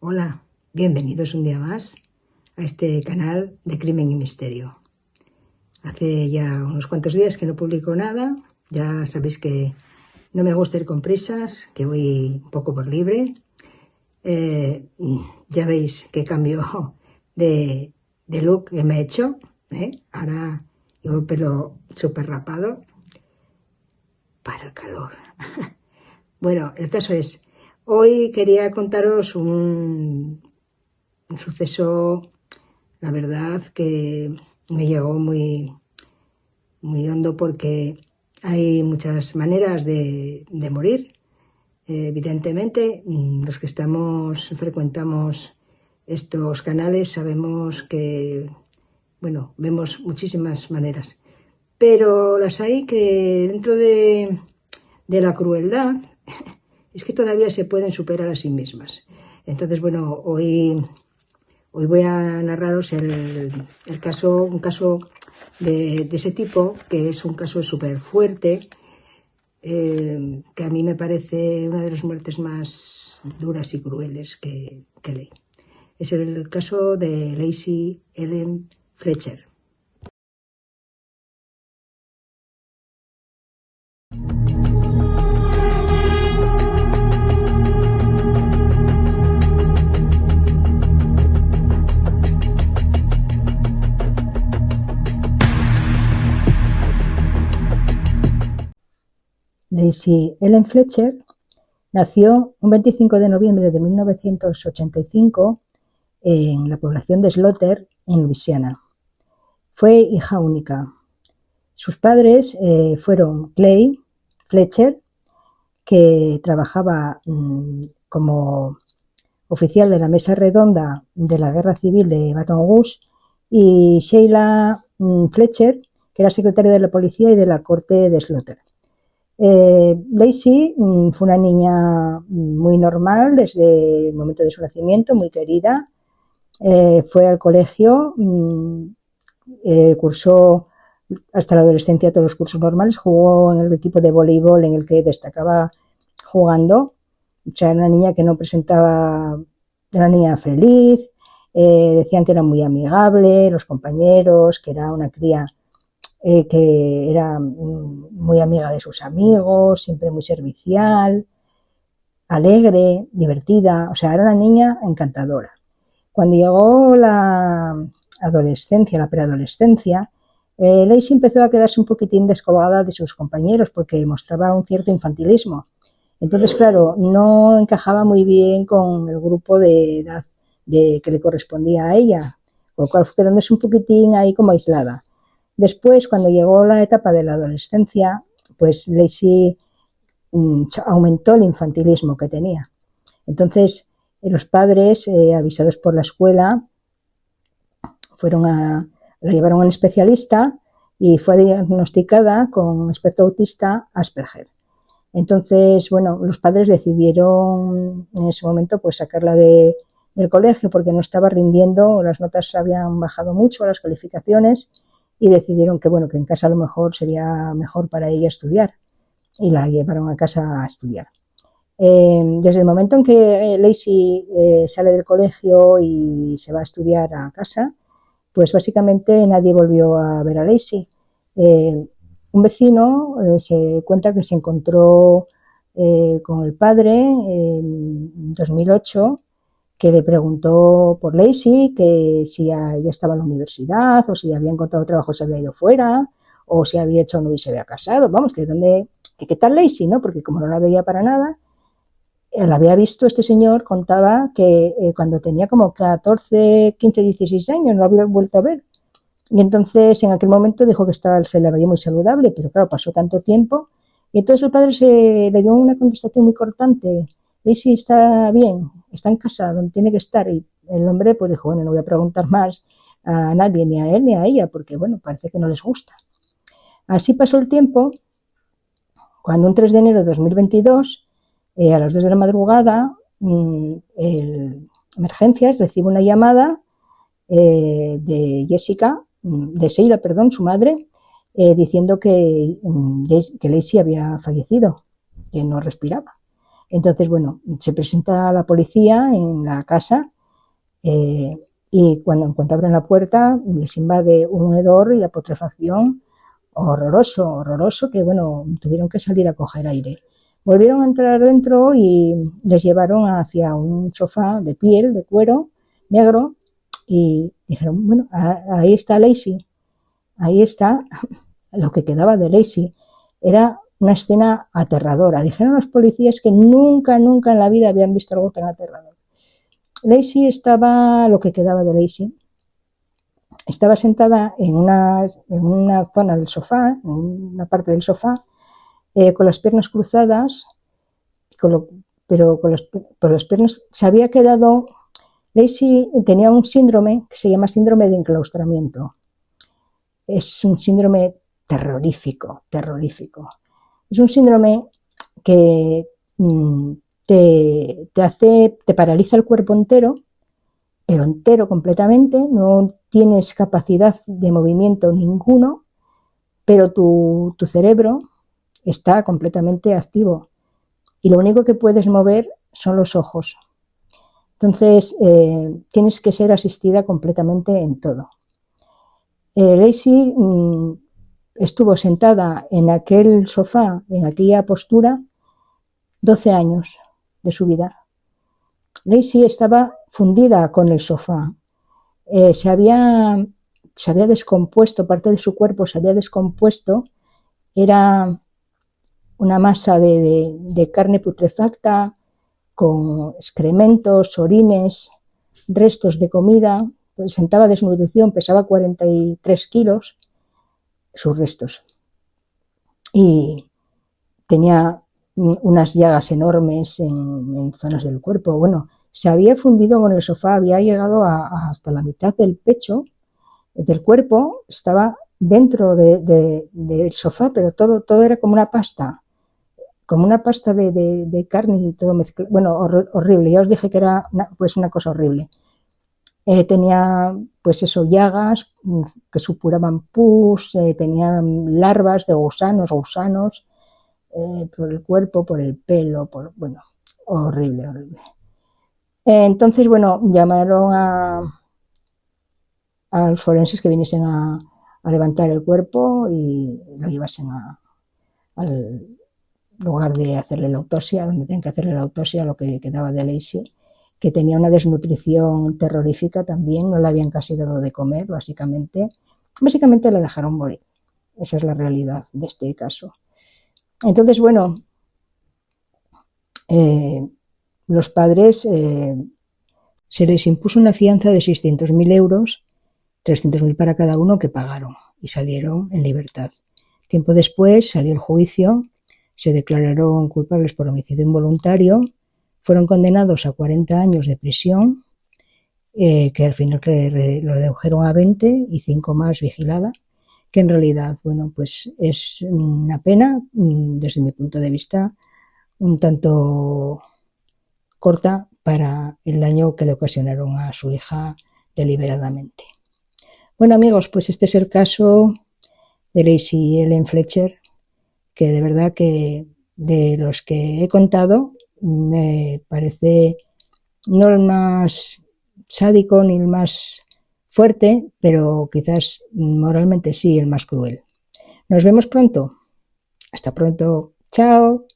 Hola, bienvenidos un día más a este canal de Crimen y Misterio. Hace ya unos cuantos días que no publico nada, ya sabéis que no me gusta ir con prisas, que voy un poco por libre. Ya veis qué cambio de look que me he hecho, Ahora llevo el pelo súper rapado para el calor. Bueno, el caso es, hoy quería contaros un suceso, la verdad, que me llegó muy, muy hondo porque hay muchas maneras de morir. Evidentemente, los que frecuentamos estos canales sabemos que, bueno, vemos muchísimas maneras. Pero las hay que dentro de la crueldad es que todavía se pueden superar a sí mismas. Entonces, bueno, hoy voy a narraros un caso de ese tipo, que es un caso súper fuerte, que a mí me parece una de las muertes más duras y crueles que leí. Es el caso de Lacey Ellen Fletcher. Lacey Ellen Fletcher nació un 25 de noviembre de 1985 en la población de Slaughter, en Luisiana. Fue hija única. Sus padres fueron Clay Fletcher, que trabajaba como oficial de la mesa redonda de la Guerra Civil de Baton Rouge, y Sheila Fletcher, que era secretaria de la policía y de la corte de Slaughter. Lacey fue una niña muy normal desde el momento de su nacimiento, muy querida. Fue al colegio, cursó hasta la adolescencia todos los cursos normales, jugó en el equipo de voleibol en el que destacaba jugando. O sea, era una niña que no presentaba, era una niña feliz, decían que era muy amigable, los compañeros, que era una cría que era muy amiga de sus amigos, siempre muy servicial, alegre, divertida, o sea, era una niña encantadora. Cuando llegó la adolescencia, la preadolescencia, Lacey empezó a quedarse un poquitín descolgada de sus compañeros porque mostraba un cierto infantilismo. Entonces, claro, no encajaba muy bien con el grupo de edad que le correspondía a ella, con lo cual fue quedándose un poquitín ahí como aislada. Después, cuando llegó la etapa de la adolescencia, pues Lacey aumentó el infantilismo que tenía. Entonces, los padres, avisados por la escuela, la llevaron a un especialista y fue diagnosticada con espectro autista Asperger. Entonces, bueno, los padres decidieron en ese momento pues sacarla del colegio porque no estaba rindiendo, las notas habían bajado mucho, las calificaciones, y decidieron que, bueno, que en casa a lo mejor sería mejor para ella estudiar, y la llevaron a casa a estudiar. Desde el momento en que Lacey sale del colegio y se va a estudiar a casa, pues básicamente nadie volvió a ver a Lacey. Un vecino se cuenta que se encontró con el padre en 2008, que le preguntó por Lacey, que si ya estaba en la universidad, o si había encontrado trabajo, se había ido fuera, o si había hecho novio y se había casado. Vamos, que ¿qué tal Lacey, no? Porque como no la veía para nada, la había visto, este señor contaba que cuando tenía como 14, 15, 16 años, no la había vuelto a ver. Y entonces en aquel momento dijo que se la veía muy saludable, pero claro, pasó tanto tiempo. Y entonces el padre le dio una contestación muy cortante. Lacey está bien, está en casa, donde tiene que estar. Y el hombre pues dijo, bueno, no voy a preguntar más a nadie, ni a él ni a ella, porque bueno, parece que no les gusta. Así pasó el tiempo, cuando un 3 de enero de 2022, a las 2 de la madrugada, Emergencias recibe una llamada de Sheila, perdón, su madre, diciendo que Lacey había fallecido, que no respiraba. Entonces, bueno, se presenta la policía en la casa y en cuanto abren la puerta les invade un hedor y la putrefacción horroroso, horroroso, que bueno, tuvieron que salir a coger aire. Volvieron a entrar dentro y les llevaron hacia un sofá de piel, de cuero, negro, y dijeron, bueno, ahí está Lacey, ahí está lo que quedaba de Lacey. Era una escena aterradora. Dijeron los policías que nunca, nunca en la vida habían visto algo tan aterrador. Lacey estaba, lo que quedaba de Lacey, estaba sentada en una zona del sofá, en una parte del sofá, con las piernas cruzadas, pero con las piernas se había quedado. Lacey tenía un síndrome que se llama síndrome de enclaustramiento. Es un síndrome terrorífico, terrorífico. Es un síndrome que te paraliza el cuerpo entero, pero entero completamente, no tienes capacidad de movimiento ninguno, pero tu cerebro está completamente activo y lo único que puedes mover son los ojos. Entonces, tienes que ser asistida completamente en todo. Lacey estuvo sentada en aquel sofá, en aquella postura, 12 años de su vida. Lacey estaba fundida con el sofá. Se había descompuesto, parte de su cuerpo se había descompuesto. Era una masa de carne putrefacta, con excrementos, orines, restos de comida. Presentaba desnutrición, pesaba 43 kilos, sus restos. Y tenía unas llagas enormes en zonas del cuerpo. Bueno, se había fundido con el sofá, había llegado hasta la mitad del pecho, del cuerpo, estaba dentro del sofá, pero todo era como una pasta de carne y todo mezclado. Bueno, horrible. Ya os dije que era una cosa horrible. Tenía, pues eso, llagas que supuraban pus, tenían larvas de gusanos, por el cuerpo, por el pelo, bueno, horrible, horrible. Entonces, bueno, llamaron a los forenses que viniesen a levantar el cuerpo y lo llevasen al lugar de hacerle la autopsia, donde tenían que hacerle la autopsia a lo que quedaba de Lacey, que tenía una desnutrición terrorífica también, no le habían casi dado de comer, básicamente la dejaron morir. Esa es la realidad de este caso. Entonces, bueno, los padres se les impuso una fianza de 600.000 euros, 300.000 para cada uno, que pagaron y salieron en libertad. Tiempo después salió el juicio, se declararon culpables por homicidio involuntario, fueron condenados a 40 años de prisión, que al final lo redujeron a 20 y 5 más vigilada, que en realidad, bueno, pues es una pena, desde mi punto de vista, un tanto corta para el daño que le ocasionaron a su hija deliberadamente. Bueno, amigos, pues este es el caso de Lacey Ellen Fletcher, que de verdad que de los que he contado me parece no el más sádico ni el más fuerte, pero quizás moralmente sí el más cruel. Nos vemos pronto. Hasta pronto. Chao.